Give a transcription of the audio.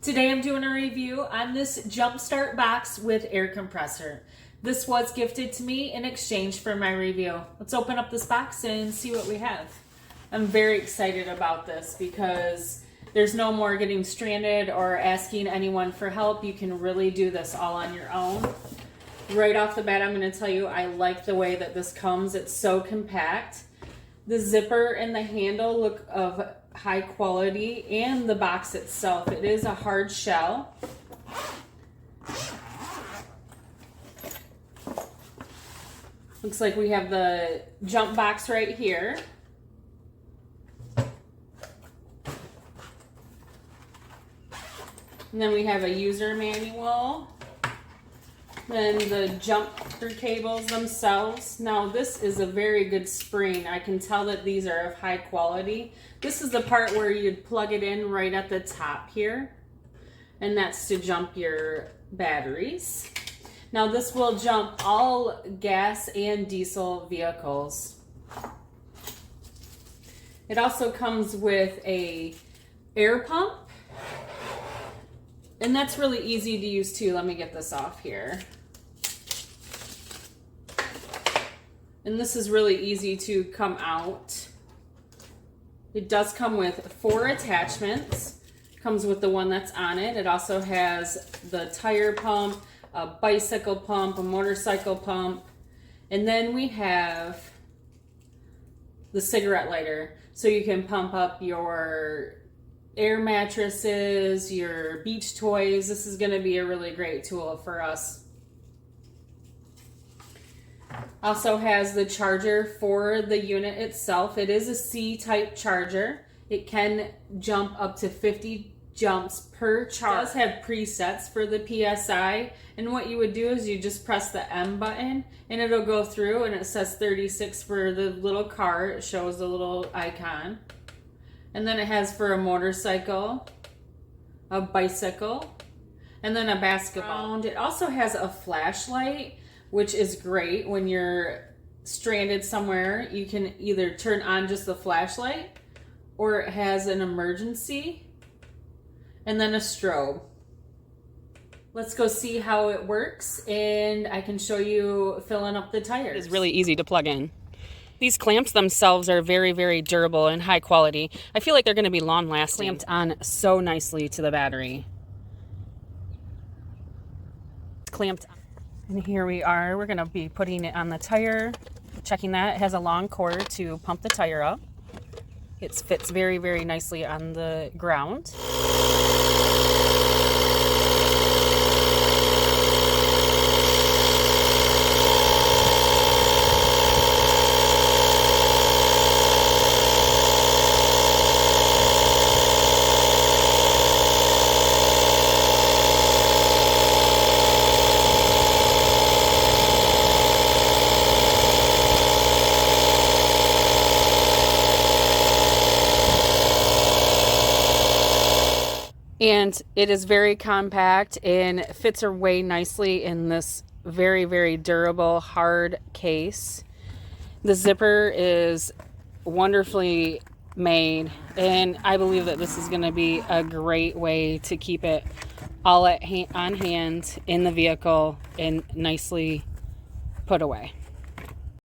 Today I'm doing a review on this Jumpstart box with air compressor. This was gifted to me in exchange for my review. Let's open up this box and see what we have. I'm very excited about this because there's no more getting stranded or asking anyone for help. You can really do this all on your own. Right off the bat, I'm going to tell you I like the way that this comes. It's so compact. The zipper and the handle look of high quality, and the box itself, it is a hard shell. Looks like we have the jump box right here. And then we have a user manual. Then the jumper cables themselves. Now this is a very good spring. I can tell that these are of high quality. This is the part where you'd plug it in right at the top here. And that's to jump your batteries. Now this will jump all gas and diesel vehicles. It also comes with a air pump. And that's really easy to use too. Let me get this off here. And this is really easy to come out. It does come with 4 attachments. Comes with the one that's on it. It also has the tire pump, a bicycle pump, a motorcycle pump. And then we have the cigarette lighter. So you can pump up your air mattresses, your beach toys. This is going to be a really great tool for us. Also has the charger for the unit itself. It is a C-type charger. It can jump up to 50 jumps per charge. It does have presets for the PSI, and what you would do is you just press the M button and it'll go through, and it says 36 for the little car. It shows the little icon. And then it has for a motorcycle, a bicycle, and then a basketball. It also has a flashlight, which is great when you're stranded somewhere. You can either turn on just the flashlight, or it has an emergency, and then a strobe. Let's go see how it works, and I can show you filling up the tires. It's really easy to plug in. These clamps themselves are very, very durable and high quality. I feel like they're going to be long lasting. Clamped on so nicely to the battery. Clamped. And here we are. We're going to be putting it on the tire. Checking that. It has a long cord to pump the tire up. It fits very, very nicely on the ground. And it is very compact and fits away nicely in this very, very durable, hard case. The zipper is wonderfully made, and I believe that this is going to be a great way to keep it all on hand in the vehicle and nicely put away.